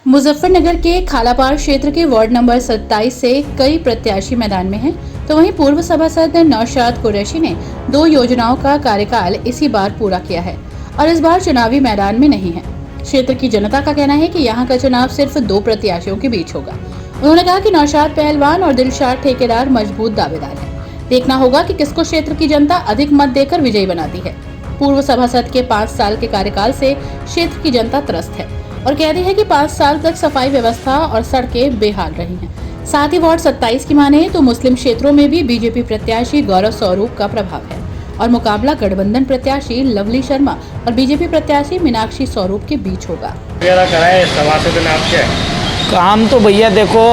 मुजफ्फरनगर के खालापार क्षेत्र के वार्ड नंबर 27 से कई प्रत्याशी मैदान में हैं, तो वहीं पूर्व सभासद नौशाद कुरैशी ने 2 योजनाओं का कार्यकाल इसी बार पूरा किया है और इस बार चुनावी मैदान में नहीं है। क्षेत्र की जनता का कहना है कि यहां का चुनाव सिर्फ 2 प्रत्याशियों के बीच होगा। उन्होंने कहा कि नौशाद पहलवान और दिलशाद ठेकेदार मजबूत दावेदार है। देखना होगा कि किसको क्षेत्र की जनता अधिक मत देकर विजयी बनाती है। पूर्व सभासद के 5 साल के कार्यकाल से क्षेत्र की जनता त्रस्त है और कहती है कि 5 साल तक सफाई व्यवस्था और सड़कें बेहाल रही हैं। साथ ही वार्ड 27 की माने तो मुस्लिम क्षेत्रों में भी बीजेपी प्रत्याशी गौरव स्वरूप का प्रभाव है और मुकाबला गठबंधन प्रत्याशी लवली शर्मा और बीजेपी प्रत्याशी मीनाक्षी स्वरूप के बीच होगा। काम तो भैया देखो,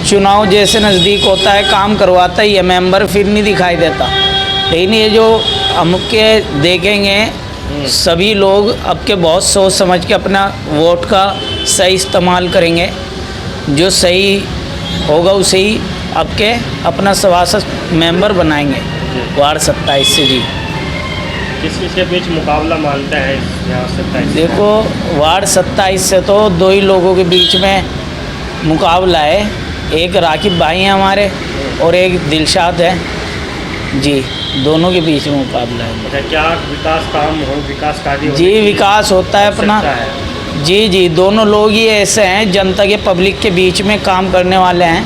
चुनाव जैसे नज़दीक होता है काम करवाता ही है मेंबर, फिर नहीं दिखाई देता। लेकिन ये जो हम के देखेंगे सभी लोग अब के बहुत सोच समझ के अपना वोट का सही इस्तेमाल करेंगे। जो सही होगा उसे ही अब के अपना सभासद मेंबर बनाएंगे वार्ड 27 से। जी किसके बीच मुकाबला मानते हैं यहाँ 27? देखो वार्ड 27 से तो 2 ही लोगों के बीच में मुकाबला है। एक राकिब भाई हैं हमारे और एक दिलशाद है जी, दोनों के बीच में मुकाबला है। अच्छा, क्या विकास काम हो, विकास कार्य जी विकास होता है अपना जी, दोनों लोग ही ऐसे हैं जनता के पब्लिक के बीच में काम करने वाले हैं,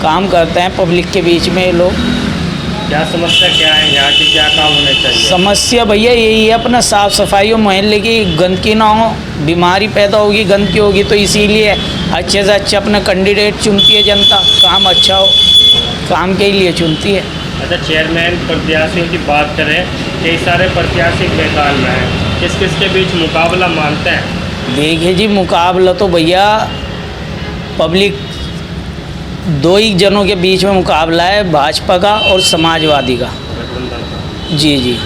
काम करते हैं पब्लिक के बीच में ये लोग। क्या समस्या क्या है यहाँ की, क्या काम होने चाहिए? समस्या भैया यही है अपना साफ़ सफाई और मोहल्ले की गंदगी ना हो, बीमारी पैदा होगी गंदगी होगी, तो इसीलिए अच्छे से अच्छा अपना कैंडिडेट चुनती है जनता, काम अच्छा हो काम के लिए चुनती है। अच्छा, चेयरमैन प्रत्याशियों की बात करें, कई सारे प्रत्याशी मैदान में हैं, किस के बीच मुकाबला मानते हैं? देखिए जी, मुकाबला तो भैया पब्लिक 2 ही जनों के बीच में मुकाबला है, भाजपा का और समाजवादी का। जी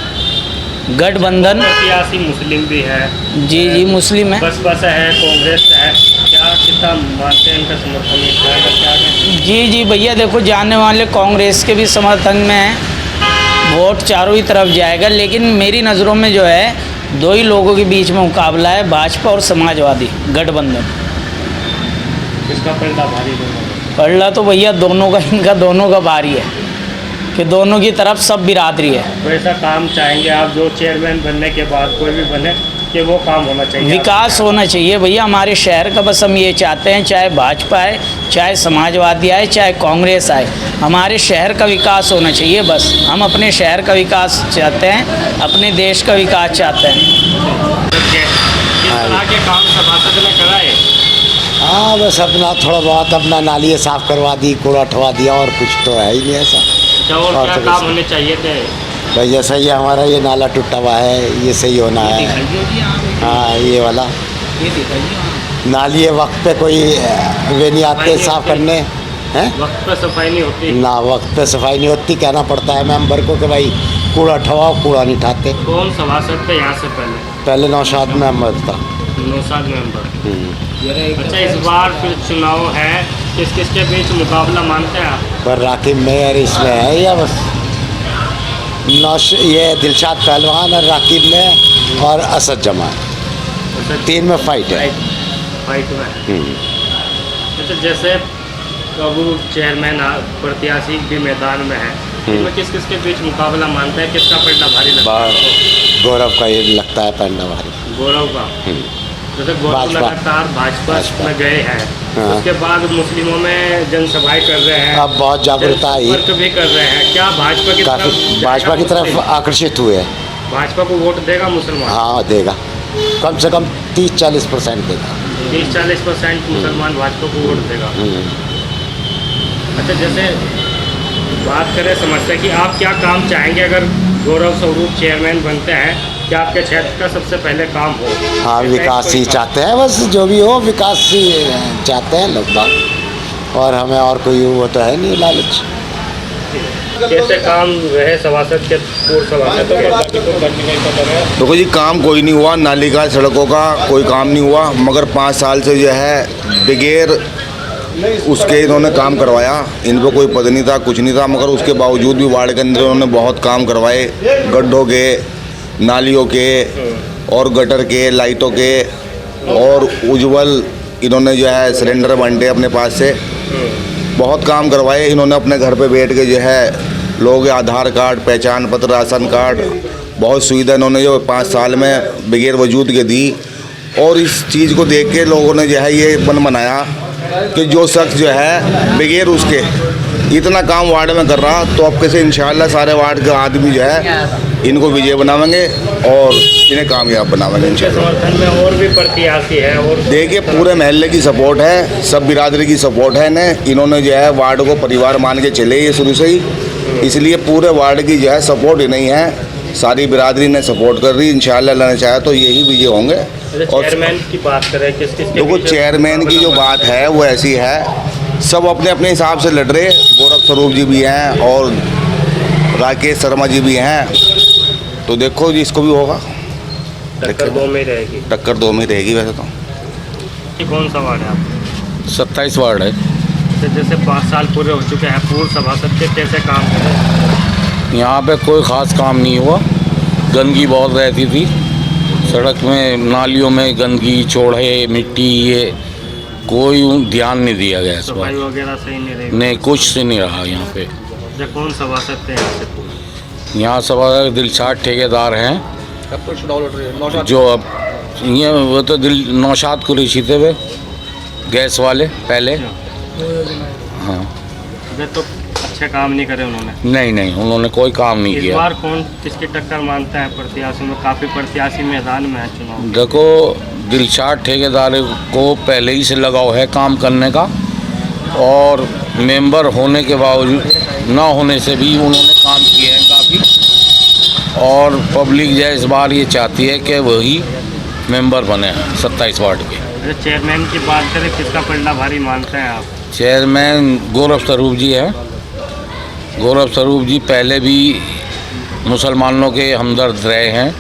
गठबंधन प्रत्याशी मुस्लिम भी है जी मुस्लिम है, बसपा से है, कांग्रेस से है, क्या कितना मानते हैं इनका समर्थन क्या? जी भैया देखो, जाने वाले कांग्रेस के भी समर्थन में है, वोट चारों ही तरफ जाएगा। लेकिन मेरी नज़रों में जो है 2 ही लोगों के बीच में मुकाबला है, भाजपा और समाजवादी गठबंधन। किसका पलड़ा भारी? पलड़ा तो भैया दोनों का, इनका दोनों का भारी है कि दोनों की तरफ सब बिरादरी है। वैसा काम चाहेंगे आप जो चेयरमैन बनने के बाद कोई भी बने कि वो काम होना चाहिए, विकास होना चाहिए भैया हमारे शहर का। बस हम ये चाहते हैं, चाहे भाजपा आए, चाहे समाजवादी आए, चाहे कांग्रेस आए, हमारे शहर का विकास होना चाहिए। बस हम अपने शहर का विकास चाहते हैं, अपने देश का विकास चाहते हैं। किस तरह के काम सभासद ने कराए? हाँ, बस अपना थोड़ा बहुत अपना नालियाँ साफ़ करवा दी, कूड़ा उठवा दिया, और कुछ तो है ही नहीं ऐसा। और क्या काम होने चाहिए थे? भाई जैसा ये हमारा ये नाला टूटा हुआ है, ये सही होना है। हाँ, ये वाला नाली वक्त पे कोई वे नहीं आते साफ़ करने हैं, वक्त पे सफाई नहीं होती ना, वक्त पे सफाई नहीं होती। कहना पड़ता है मेंबर को कि भाई कूड़ा उठवाओ, कूड़ा नहीं उठाते। कौन सभासद थे यहाँ से पहले नौशाद मेंबर था। नौशाद मेंबर। अच्छा, इस बार फिर चुनाव है, किस के बीच मुकाबला मानते हैं आप? पर राकिब में इसमें है या बस ये दिलशाद पहलवान और राकिब में और असद जमा, 3 में फाइट है। फाइट में। अच्छा, जैसे अब चेयरमैन प्रत्याशी भी मैदान में है, इनमें किस के बीच मुकाबला मानते हैं, किसका पलड़ा भारी लगता है? गौरव का ये लगता है पलड़ा भारी। गौरव का। जैसे गौरव लगातार भाजपा में गए हैं, उसके बाद मुस्लिमों में जनसभाएं कर रहे हैं, अब बहुत जागरूकता आई, भी कर रहे हैं। क्या भाजपा की तरफ आकर्षित हुए? भाजपा को वोट देगा मुसलमान? हाँ देगा, कम से कम 30-40% देगा। 30-40% मुसलमान भाजपा को वोट देगा। अच्छा, जैसे बात करें समस्या की, आप क्या काम चाहेंगे अगर गौरव स्वरूप चेयरमैन बनते हैं? क्या आपके क्षेत्र का सबसे पहले काम हो? हाँ, विकास ही चाहते हैं, बस जो भी हो विकास ही चाहते हैं लोग बाग, और हमें और कोई वो तो है नहीं लालच। कैसे काम रहे सभासद के, पूर्व सभासद? देखो जी, काम कोई नहीं हुआ, नाली का सड़कों का कोई काम नहीं हुआ, मगर 5 साल से जो है बगैर उसके इन्होंने काम करवाया। इन पर कोई पद नहीं था, कुछ नहीं था, मगर उसके बावजूद भी वार्ड के अंदर उन्होंने बहुत काम करवाए, गड्ढों के, नालियों के और गटर के, लाइटों के और उज्ज्वल इन्होंने जो है सिलेंडर बांटे अपने पास से, बहुत काम करवाए इन्होंने अपने घर पे बैठ के जो है लोगों के आधार कार्ड, पहचान पत्र, राशन कार्ड, बहुत सुविधा इन्होंने जो 5 साल में बगैर वजूद के दी। और इस चीज़ को देख के लोगों ने जो है ये मन बनाया कि जो शख्स जो है बगैर उसके इतना काम वार्ड में कर रहा, तो अब कैसे इंशाल्लाह सारे वार्ड के आदमी जो है इनको विजय बनावेंगे और इन्हें कामयाब बनावेंगे इंशाल्लाह। समर्थन में और भी प्रत्याशी है और देखिए पूरे महल्ले की सपोर्ट है, सब बिरादरी की सपोर्ट है इन्हें। इन्होंने जो है वार्ड को परिवार मान के चले ये शुरू से ही, इसलिए पूरे वार्ड की जो है सपोर्ट ही नहीं है, सारी बिरादरी ने सपोर्ट कर रही। इंशाल्लाह अल्लाह ने चाहा तो यही विजय होंगे। और चेयरमैन की बात करें किस देखो चेयरमैन की जो बात है वो ऐसी है, सब अपने अपने हिसाब से लड़ रहे। गौरव स्वरूप जी भी हैं और राकेश शर्मा जी भी हैं, तो देखो जिसको भी होगा टक्कर 2 में रहेगी। टक्कर 2 में रहेगी वैसे तो। ये कौन सा वार्ड है आपका? 27 वार्ड है। तो जैसे 5 साल पूरे हो चुके हैं, पूर्व सभासद के कैसे काम कर रहे हैं? यहाँ पे कोई ख़ास काम नहीं हुआ, गंदगी बहुत रहती थी, सड़क में नालियों में गंदगी, चौड़े, मिट्टी, ये कोई ध्यान नहीं दिया गया इस सफाई बार। वगैरह सही नहीं रही? नहीं, कुछ से नहीं रहा यहाँ पे। जो कौन सभासद थे यहाँ से पूर्व? यहाँ सभा दिलशाद ठेकेदार हैं जो अब ये वो तो नौशाद कुरैशी थे वे, गैस वाले पहले। हाँ अगर तो अच्छे काम नहीं करे उन्होंने। नहीं, उन्होंने कोई काम नहीं इस किया। बार कौन किसकी टक्कर मानता है प्रत्याशी में? काफ़ी प्रत्याशी मैदान में है चुनाव। देखो दिलशाद ठेकेदार को पहले ही से लगाव है काम करने का, और मेंबर होने के बावजूद ना होने से भी उन्होंने काम किए हैं काफ़ी, और पब्लिक जो है इस बार ये चाहती है कि वही मेंबर बने 27 वार्ड के। अगर चेयरमैन की बात करें किसका पलड़ा भारी मानते हैं आप? चेयरमैन गौरव स्वरूप जी हैं। गौरव स्वरूप जी पहले भी मुसलमानों के हमदर्द रहे हैं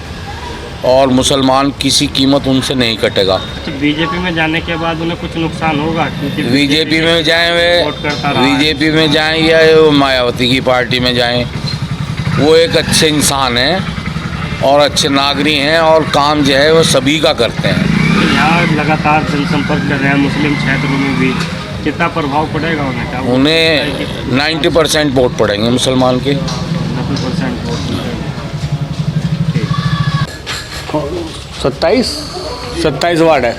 और मुसलमान किसी कीमत उनसे नहीं कटेगा। बीजेपी में जाने के बाद उन्हें कुछ नुकसान होगा? क्योंकि बीजेपी में जाएं वोट करता रहा है। बीजेपी में जाएं या मायावती की पार्टी में जाएं, वो एक अच्छे इंसान हैं और अच्छे नागरिक हैं और काम जो है वो सभी का करते हैं। यहाँ लगातार जनसंपर्क कर रहे हैं मुस्लिम क्षेत्रों में भी, कितना प्रभाव पड़ेगा उन्हें? क्या उन्हें 90% वोट पड़ेंगे मुसलमान के। 90% वोट पड़ेगा। 27 वार्ड है।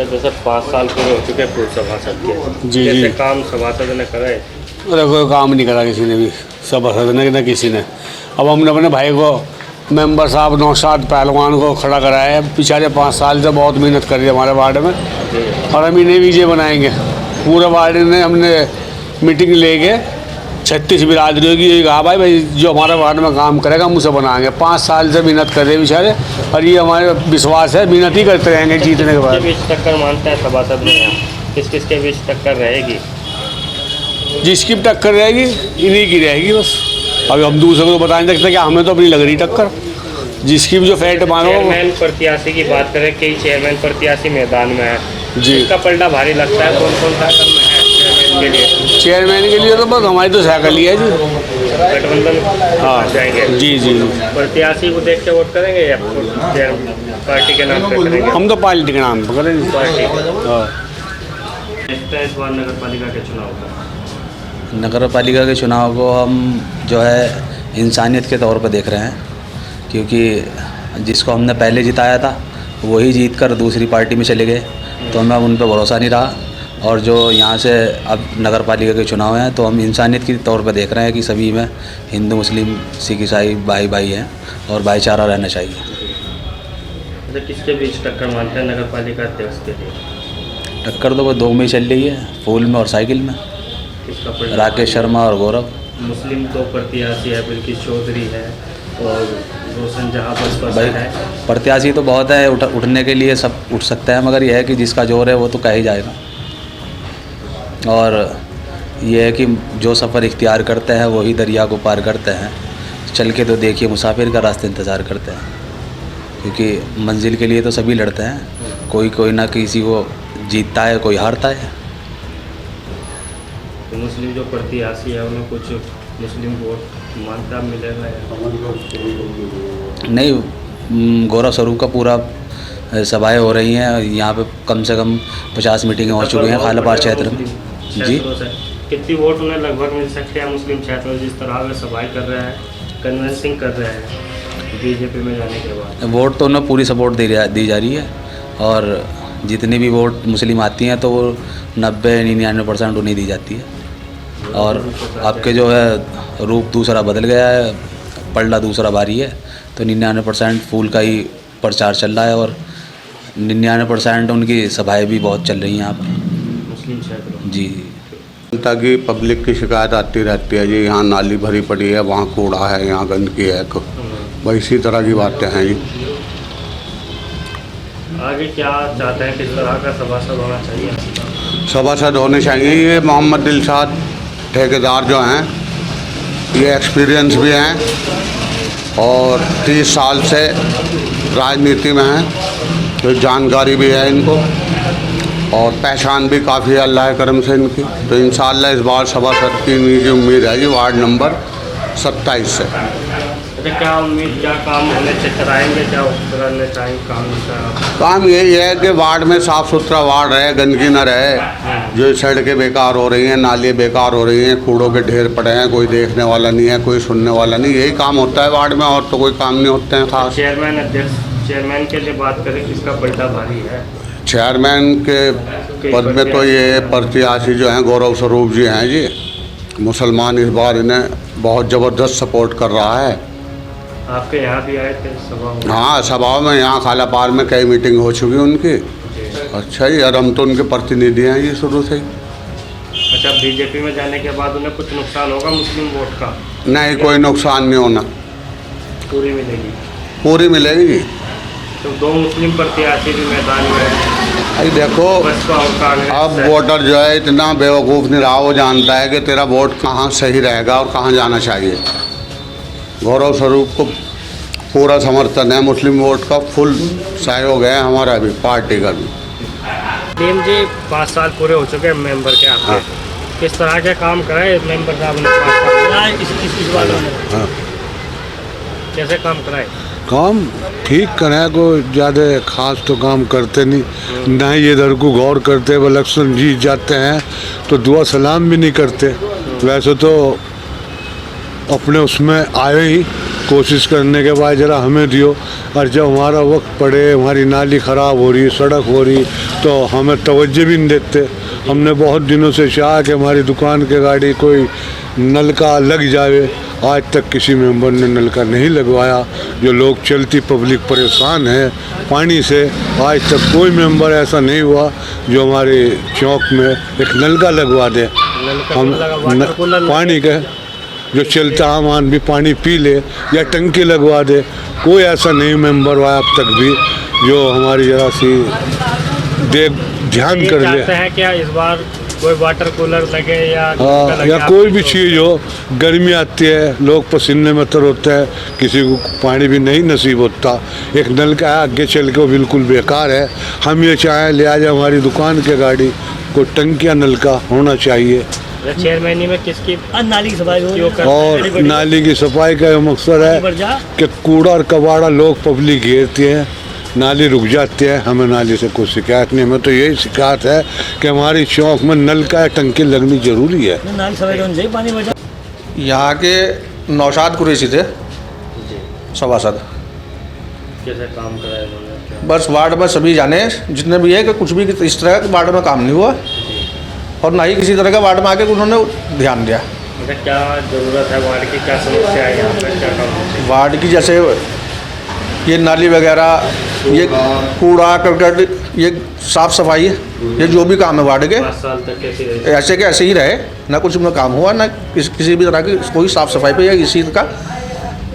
जैसे 5 साल पूरे हो चुके हैं पूर्व सभासद के, जी, कैसे जी। काम सभासद ने करे? अरे कोई काम नहीं करा किसी ने भी, सभासद ने न किसी ने। अब हमने अपने भाई को मेंबर साहब नौशाद पहलवान को खड़ा कराया है, बेचारे 5 साल से बहुत मेहनत कर रही है हमारे वार्ड में, और हम इन्हें विजय बनाएंगे। पूरे वार्ड ने हमने मीटिंग लेके 36 बिरादरियों की यही कहा भाई जो हमारे वार्ड में काम करेगा हम उसे बनाएंगे। 5 साल से मेहनत कर रहे हैं बेचारे, और ये हमारे विश्वास है मेहनत ही करते रहेंगे जीतने के बाद। किसके बीच टक्कर मानता है सभासद में? यहाँ किस के बीच टक्कर रहेगी? जिसकी भी टक्कर रहेगी इन्हीं की रहेगी बस। अभी हम दूसरे को तो बता नहीं सकते कि हमें तो अपनी लग रही टक्कर, जिसकी भी जो फैक्ट मानो। चेयरमैन प्रत्याशी की बात करें, कई चेयरमैन प्रत्याशी मैदान में है जी। इसका पलड़ा भारी लगता है? कौन कौन सा कर्म है चेयरमैन के लिए? चेयरमैन के लिए तो बस हमारी तो साइकिल ही है जी। गठबंधन हाँ जाएंगे? जी जी। प्रत्याशी को देख के वोट करेंगे या पार्टी के नाम पे करेंगे? हम तो पार्टी के नाम पर करेंगे। पार्टी हाँ। देखते हैं इस बार नगर पालिका के चुनाव का। नगर पालिका के चुनाव को हम जो है इंसानियत के तौर पर देख रहे हैं, क्योंकि जिसको हमने पहले जिताया था वही जीतकर दूसरी पार्टी में चले गए, तो हमें उन पर भरोसा नहीं रहा। और जो यहाँ से अब नगर पालिका के चुनाव हैं तो हम इंसानियत के तौर पर देख रहे हैं कि सभी में हिंदू मुस्लिम सिख ईसाई भाई भाई हैं और भाईचारा रहना चाहिए। तो किसके बीच टक्कर मानते हैं नगर पालिका अध्यक्ष के लिए? टक्कर तो वो 2 में ही चल रही है, फूल में और साइकिल में, किसका पलड़ा? राकेश शर्मा और गौरव। मुस्लिम 2 प्रत्याशी है, बिल्किस चौधरी है और रोशन जहाँ बसपा से भाई है। प्रत्याशी तो बहुत है, उठने के लिए सब उठ सकते हैं, मगर यह है कि जिसका जोर है वो तो कह ही जाएगा। और यह है कि जो सफ़र इख्तियार करते हैं वही दरिया को पार करते हैं। चल के तो देखिए मुसाफिर का रास्ता इंतज़ार करते हैं, क्योंकि मंजिल के लिए तो सभी लड़ते हैं, कोई ना किसी को जीतता है, कोई हारता है। तो मुस्लिम जो प्रत्याशी है उन्हें कुछ मुस्लिम वोट मानता मिलेगा या? नहीं, गौरव स्वरूप का पूरा सभाएं हो रही हैं। यहाँ पे कम से कम 50 मीटिंगें हो चुकी हैं खालापार क्षेत्र में। जी, कितनी वोट उन्हें लगभग मिल सकते हैं मुस्लिम क्षेत्र में, जिस तरह वे सभाएं कर रहे हैं, कन्विंसिंग कर रहे हैं बीजेपी में जाने के बाद? वोट तो उन्हें पूरी सपोर्ट दी जा रही है और जितनी भी वोट मुस्लिम आती हैं तो वो 90-99% उन्हें दी जाती है। और आपके जो है रूप दूसरा बदल गया है, पलड़ा दूसरा भारी है, तो 99% फूल का ही प्रचार चल रहा है और 99% उनकी सभाएं भी बहुत चल रही हैं यहाँ पर मुस्लिम क्षेत्र। जी, जनता की पब्लिक की शिकायत आती रहती है जी, यहाँ नाली भरी पड़ी है, वहाँ कूड़ा है, यहाँ गंदगी है, वही इसी तरह की बातें हैं जी। आगे क्या चाहते हैं, किस तरह का सभासद होना चाहिए? सभासद होने चाहिए ये मोहम्मद दिलशाद ठेकेदार जो हैं, ये एक्सपीरियंस भी हैं और 30 साल से राजनीति में हैं, तो जानकारी भी है इनको और पहचान भी काफ़ी है अल्लाह के करम से इनकी। तो इंशाअल्लाह इस बार सभासद की मुझे उम्मीद है जी वार्ड नंबर 27 से। अच्छा, क्या उम्मीद, क्या काम होने कराएंगे, क्या करने चाहिए काम का? काम यही है कि वार्ड में साफ़ सुथरा वार्ड रहे, गंदगी न रहे। जो सड़कें बेकार हो रही हैं, नाली बेकार हो रही हैं, कूड़ों के ढेर पड़े हैं, कोई देखने वाला नहीं है, कोई सुनने वाला नहीं, यही काम होता है वार्ड में, और तो कोई काम नहीं होते हैं खास। चेयरमैन, अध्यक्ष, चेयरमैन के लिए बात करें, किसका पलड़ा भारी है? चेयरमैन के पद में तो ये प्रत्याशी जो हैं गौरव स्वरूप जी हैं जी, मुसलमान इस बार इन्हें बहुत ज़बरदस्त सपोर्ट कर रहा है। आपके यहाँ भी आए थे सभा में? हाँ, सभाओं में यहाँ खालापार में कई मीटिंग हो चुकी उनकी। अच्छा जी, और हम तो उनके प्रतिनिधि हैं जी शुरू से ही। अच्छा, बीजेपी में जाने के बाद उन्हें कुछ नुकसान होगा मुस्लिम वोट का? नहीं, कोई नुकसान नहीं होना, पूरी मिलेगी? पूरी मिलेगी जी। तो 2 मुस्लिम प्रत्याशी भी मैदान में हैं। अरे देखो, बसपा और कांग्रेस अब वोटर जो है इतना बेवकूफ़ नहीं रहा, वो जानता है कि तेरा वोट कहाँ सही रहेगा और कहाँ जाना चाहिए। गौरव स्वरूप को पूरा समर्थन है, मुस्लिम वोट का फुल सहयोग है हमारा भी, पार्टी का भी। टीम जी 5 साल पूरे हो चुके हैं मेंबर के आपके। हाँ। किस तरह के काम कराए मेंबर साहब ने 5 साल? इस वालों ने हाँ, कैसे काम कराए? काम ठीक करें, कोई ज़्यादा खास तो काम करते नहीं, ना ही इधर को गौर करते। वो इलेक्शन जीत जाते हैं तो दुआ सलाम भी नहीं करते। वैसे तो अपने उसमें आए ही कोशिश करने के बाद ज़रा हमें दियो, और जब हमारा वक्त पड़े, हमारी नाली ख़राब हो रही, सड़क हो रही, तो हमें तवज्जो भी नहीं देते। हमने बहुत दिनों से चाहा कि हमारी दुकान के गाड़ी कोई नलका लग जाए, आज तक किसी मेंबर ने नलका नहीं लगवाया। जो लोग चलती पब्लिक परेशान है पानी से, आज तक कोई मेंबर ऐसा नहीं हुआ जो हमारे चौक में एक नलका लगवा दे। हम पानी का जो चलता आम आदमी पानी पी ले या टंकी लगवा दे, कोई ऐसा नहीं मेंबर हुआ अब तक भी जो हमारी जरा सी ध्यान कर ले। हैं क्या इस बार कोई वाटर कूलर लगे या कोई भी चीज़ हो, गर्मी आती है, लोग पसीने में तर होते हैं, किसी को पानी भी नहीं नसीब होता। एक नल का आगे चल के वो बिल्कुल बेकार है। हम ये चाहें लिहाजा हमारी दुकान के गाड़ी को टंकिया नल का होना चाहिए। चेयरमैनी में किसकी नाली की सफाई और नाली की सफाई का ये मकसद है कि कूड़ा और कबाड़ा लोग पब्लिक घेरती है, नाली रुक जाती है। हमें नाली से कोई शिकायत नहीं, हमें तो यही शिकायत है कि हमारी चौक में नल का टंकी लगनी जरूरी है। यहाँ के नौशाद कुरैशी थे सभासद। कैसे काम कराया उन्होंने? बस वार्ड में सभी जाने जितने भी है कि कुछ भी इस तरह का वार्ड में काम नहीं हुआ और ना ही किसी तरह का वार्ड में आके उन्होंने ध्यान दिया। मतलब क्या ज़रूरत है वार्ड की, क्या समस्या है यहाँ पर, क्या काम है? वार्ड की जैसे ये नाली वगैरह, ये कूड़ा करकट, ये साफ़ सफाई, ये जो भी काम है वार्ड के 5 साल तक कैसे रहे? ऐसे के ऐसे ही रहे, ना कुछ उनका काम हुआ, ना किसी भी तरह की कोई साफ़ सफाई पे या इसी का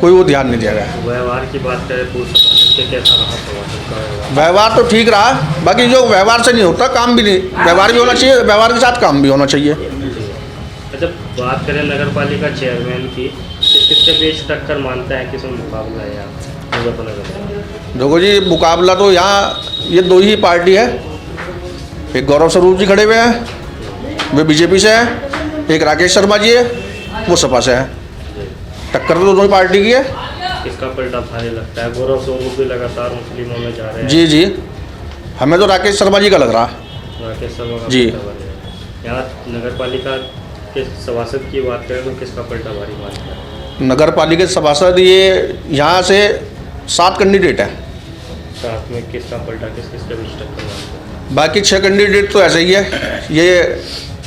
कोई वो ध्यान नहीं दिया गया। व्यवहार की बात करें पूर्व सभासद के, कैसा रहा सभासद का व्यवहार? व्यवहार तो ठीक रहा, बाकी जो व्यवहार से नहीं होता काम भी नहीं, व्यवहार भी होना चाहिए, व्यवहार के साथ काम भी होना चाहिए। अच्छा, बात करें नगर पालिका चेयरमैन की, किसके बीच टक्कर मानते हैं, किस मुकाबला है यहाँ मुजफ्फरनगर? देखो जी, मुकाबला तो यहाँ ये 2 ही पार्टी है। एक गौरव स्वरूप जी खड़े हुए हैं, वे बीजेपी से हैं, एक राकेश शर्मा जी है, वो सपा से है। टक्कर तो दोनों ही पार्टी की है। किसका पलटा भारी लगता है? गौरव स्वरूप भी लगातार मुस्लिमों में जा रहे हैं। जी जी, हमें तो राकेश शर्मा जी का लग रहा है। राकेश शर्मा का जी। पलटा भारी है। यहाँ नगर पालिका के सभासद की बात करें तो किसका पलटा भारी मानता है? नगर पालिका सभासद ये यहाँ से 7 कैंडिडेट हैं, साथ में किसका पलटा किसके बीच टक्कर मानता है? बाकी 6 कैंडिडेट तो ऐसे ही है। ये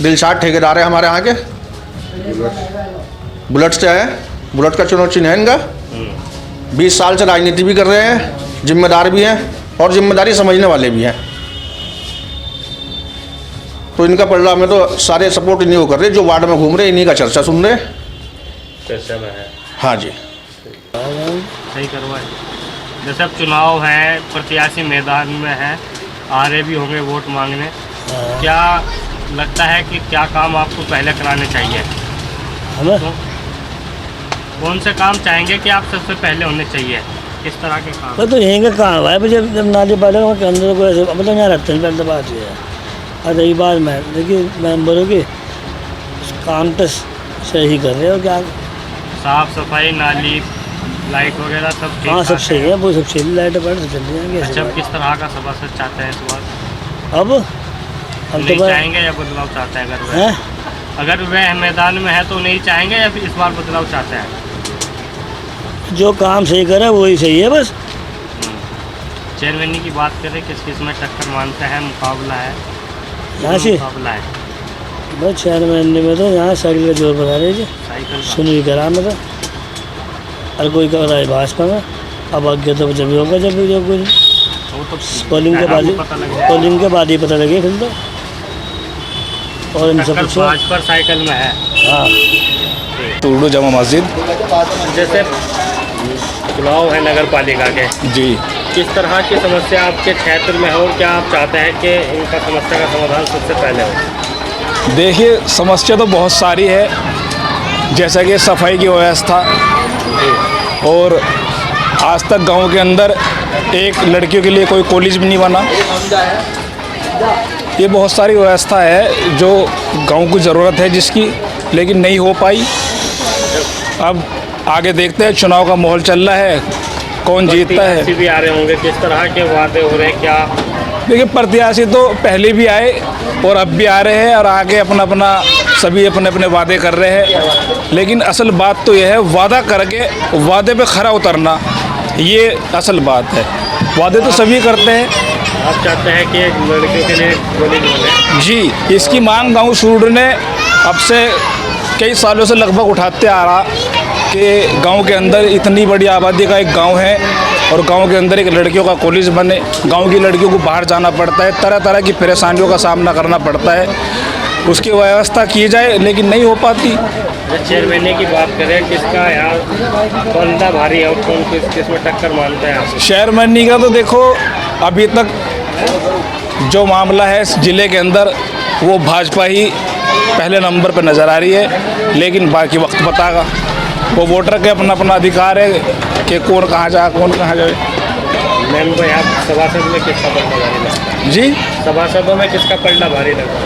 दिलशाद ठेकेदार है हमारे यहाँ के, बुलेट से है, बुलेट का चुनाव चिन्ह है इनका। 20 साल से राजनीति भी कर रहे हैं, जिम्मेदार भी हैं और जिम्मेदारी समझने वाले भी हैं। तो इनका पलड़ा में तो सारे सपोर्ट इन्हीं को कर रहे हैं, जो वार्ड में घूम रहे इन्हीं का चर्चा सुन रहे हैं। चर्चा में है। हाँ जी, सही करवाए। जैसे अब चुनाव है, प्रत्याशी मैदान में है, आ रहे भी होंगे वोट मांगने, क्या लगता है कि क्या काम आपको पहले कराने चाहिए? हमें तो कौन से काम चाहेंगे कि आप सबसे पहले होने चाहिए? किस तरह के काम? वो तो यहीं का काम है, जब नाली पालेगा के अंदर को ऐसे मतलब यहाँ रखते हैं, पहले बात ये है। और रही बात में देखिए मेम्बरों की काम तो सही कर रहे हो क्या? साफ सफाई, नाली, लाइट वगैरह सब ठीक हाँ सब ठाक सही है, वो सब सही, लाइट पर तो चल जाएंगे। अच्छा, अब किस तरह का सभासद चाहते हैं इस बार? अब नहीं तो चाहेंगे या बदलाव चाहते हैं? हैं अगर वह मैदान में है तो नहीं चाहेंगे या फिर इस बार बदलाव चाहते हैं? जो काम सही करे वही सही है बस। चेयरमैनी की बात करें, किस किस में टक्कर मानते हैं? मुकाबला है यहाँ से मुकाबला है बस 4 महीने में तो यहाँ साइकिल का जोर बता रहे थे, साइकिल का। सुनील करा में तो और कोई कर रहा है भाजपा में। अब आगे तो जब होगा, जब जो कुछ वो तो पोलिंग के बाद ही, पता लगेगा। पोलिंग के बाद ही पता लगे फिर तो। और इनसे टक्कर पूछो। भाजपा साइकिल में है। हाँ टूडू जमा मस्जिद। जैसे चुनाव है नगर पालिका के, जी, किस तरह की समस्या आपके क्षेत्र में है और क्या आप चाहते हैं कि इनका समस्या का समाधान सबसे पहले हो? देखिए समस्या तो बहुत सारी है, जैसा कि सफाई की व्यवस्था, और आज तक गांव के अंदर एक लड़कियों के लिए कोई कॉलेज भी नहीं बना। ये बहुत सारी व्यवस्था है जो गांव को ज़रूरत है जिसकी, लेकिन नहीं हो पाई। अब आगे देखते हैं, चुनाव का माहौल चल रहा है, कौन जीतता है। प्रत्याशी भी आ रहे होंगे, किस तरह के वादे हो रहे हैं? क्या देखिए प्रत्याशी तो पहले भी आए और अब भी आ रहे हैं और आगे अपना अपना सभी अपने अपने वादे कर रहे हैं, लेकिन असल बात तो यह है वादा करके वादे पे खरा उतरना, ये असल बात है। वादे तो सभी करते हैं। आप चाहते हैं कि लड़कियों के लिए कॉलेज बने? जी, इसकी मांग गांव सूड ने अब से कई सालों से लगभग उठाते आ रहा कि गांव के अंदर इतनी बड़ी आबादी का एक गांव है और गांव के अंदर एक लड़कियों का कॉलेज बने। गांव की लड़कियों को बाहर जाना पड़ता है, तरह तरह की परेशानियों का सामना करना पड़ता है, उसकी व्यवस्था की जाए, लेकिन नहीं हो पाती। चेयरमैन की बात करें, किसका यहाँ पलड़ा भारी है और कौन किस में टक्कर मानते हैं आप? चेयरमैनी का तो देखो अभी तक जो मामला है ज़िले के अंदर वो भाजपा ही पहले नंबर पर नज़र आ रही है, लेकिन बाकी वक्त बताएगा। वो वोटर के अपना अपना अधिकार है कि कौन कहाँ जाए, कौन कहाँ जाए। मैम भाई, आप सभासद में किसका पलड़ा भारी लगता है? जी, सभासदों में किसका पलड़ा भारी लगता है?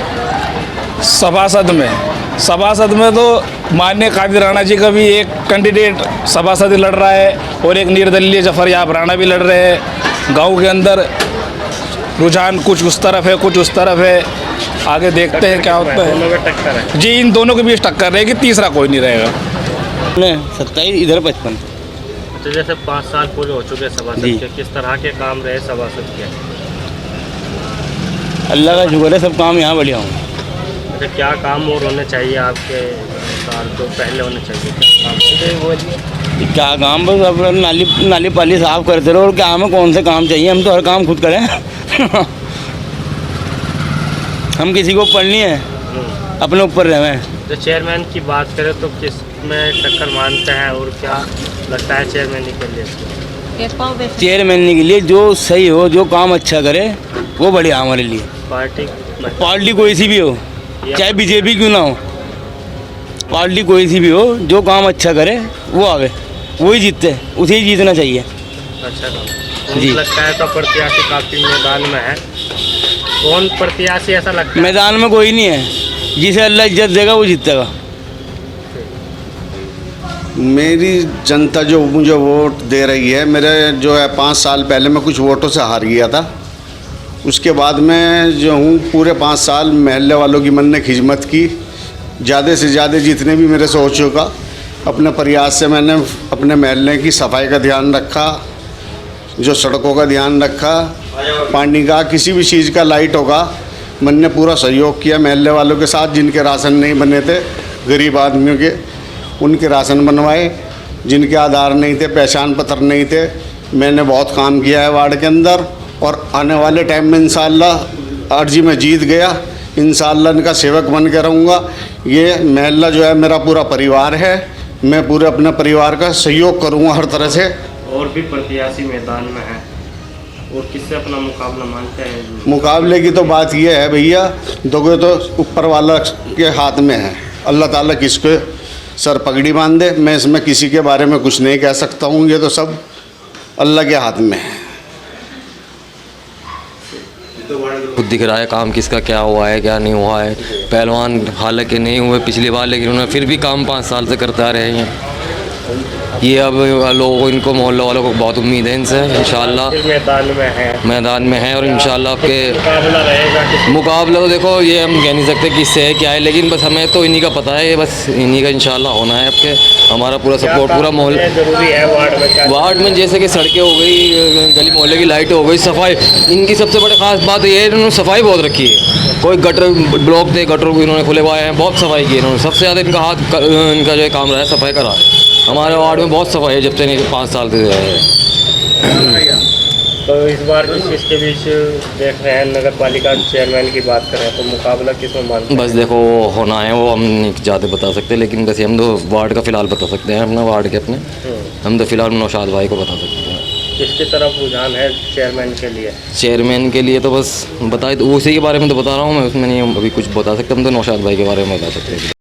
सभासद में तो माननीय कादिर राणा जी का भी एक कैंडिडेट सभासद लड़ रहा है और एक निर्दलीय जफर याब राणा भी लड़ रहे हैं। गांव के अंदर रुझान कुछ उस तरफ है, कुछ उस तरफ है। आगे देखते हैं क्या होता है। दोनों में टक्कर है। जी, इन दोनों के बीच टक्कर रहेगी, तीसरा कोई नहीं रहेगा। 27 इधर 55। तो जैसे 5 साल पूरे हो चुके सभासद के, किस तरह के काम रहे सभासद के? अल्लाह का शुक्र है, सब काम यहाँ बढ़िया हो। अच्छा, क्या काम और होने चाहिए आपके अनुसार, जो पहले होने चाहिए? क्या काम? क्या काम, बस अपना नाली पाली साफ करते रहो। और क्या हमें कौन से काम चाहिए, हम तो हर काम खुद करें। हम किसी को ऊपर नहीं है, अपने ऊपर रहे। जो चेयरमैन की बात करें तो किस में टक्कर मानते हैं और क्या लगता है चेयरमैन के लिए? चेयरमैन के लिए जो सही हो, जो काम अच्छा करे वो बढ़िया हमारे लिए। पार्टी कोई सी भी हो, चाहे बीजेपी क्यों ना हो, पार्टी कोई सी भी हो, जो काम अच्छा करे वो आवे, वही जीतते, उसे ही जीतना चाहिए। अच्छा काम जी। लगता है तो प्रत्याशी काफी मैदान में है, कौन प्रत्याशी ऐसा लगता है? मैदान में कोई नहीं है, जिसे अल्लाह इज्जत देगा वो जीतेगा। मेरी जनता जो मुझे वोट दे रही है, मेरे जो है 5 साल पहले मैं कुछ वोटों से हार गया था। उसके बाद मैं जो हूँ पूरे 5 साल महल्ले वालों की मन ने खिदमत की। ज़्यादा से ज़्यादा जितने भी मेरे से हो चुका, अपने प्रयास से मैंने अपने महल्ले की सफाई का ध्यान रखा, जो सड़कों का ध्यान रखा, पानी का, किसी भी चीज़ का, लाइट होगा, मैंने पूरा सहयोग किया महल्ले वालों के साथ। जिनके राशन नहीं बने थे, गरीब आदमियों के, उनके राशन बनवाए। जिनके आधार नहीं थे, पहचान पत्र नहीं थे, मैंने बहुत काम किया है वार्ड के अंदर। और आने वाले टाइम में इंशाअल्लाह अर्जी में जीत गया, इंशाअल्लाह इनका सेवक बन के रहूँगा। ये महल्ला जो है मेरा पूरा परिवार है, मैं पूरे अपने परिवार का सहयोग करूँगा हर तरह से। और भी प्रत्याशी मैदान में है, और किससे अपना मुकाबला मानते हैं? मुकाबले की तो बात यह है भैया, देखो तो ऊपर वाला के हाथ में है, अल्लाह ताला किसके सर पगड़ी बांध दे। मैं इसमें किसी के बारे में कुछ नहीं कह सकता हूँ, ये तो सब अल्लाह के हाथ में है। खुद दिख रहा है काम किसका क्या हुआ है क्या नहीं हुआ है। पहलवान हालांकि नहीं हुए पिछली बार, लेकिन उन्होंने फिर भी काम 5 साल से करते आ रहे हैं। ये अब लोगों को, इनको मोहल्ला वालों को बहुत उम्मीद है इनसे। इंशाल्लाह मैदान में है और इंशाल्लाह आपके मुकाबला रहेगा। मुकाबला तो देखो ये हम कह नहीं सकते किससे है क्या है, लेकिन बस हमें तो इन्हीं का पता है, ये बस इन्हीं का इंशाल्लाह होना है। आपके हमारा पूरा सपोर्ट, पूरा मोहल्ला जरूरी है वार्ड में, जैसे कि सड़कें हो गई, गली मोहल्ले की लाइटें हो गई, सफाई। इनकी सबसे बड़ी खास बात ये है, इन्होंने सफाई बहुत रखी है। कोई गटर ब्लॉक थे, गटर को इन्होंने खुलवाए हैं, बहुत सफाई की इन्होंने। सबसे ज़्यादा इनका हाथ, इनका जो है काम रहा है सफाई का रहा है। हमारे वार्ड में बहुत सफाई है जब से 5 साल से है। तो इस बार किसके बीच देख रहे हैं? नगर पालिका चेयरमैन की बात करें तो मुकाबला किसमें मानते हैं? बस देखो होना है वो हम नहीं ज़्यादा बता सकते, लेकिन बस हम तो वार्ड का फ़िलहाल बता सकते हैं, अपना वार्ड के अपने। हम तो फ़िलहाल नौशाद भाई को बता सकते हैं। किसकी तरफ रुझान है चेयरमैन के लिए? चेयरमैन के लिए तो बस बताए, तो उसी के बारे में तो बता रहा हूँ मैं, उसमें नहीं अभी कुछ बता सकते। हम तो नौशाद भाई के बारे में बता सकते हैं।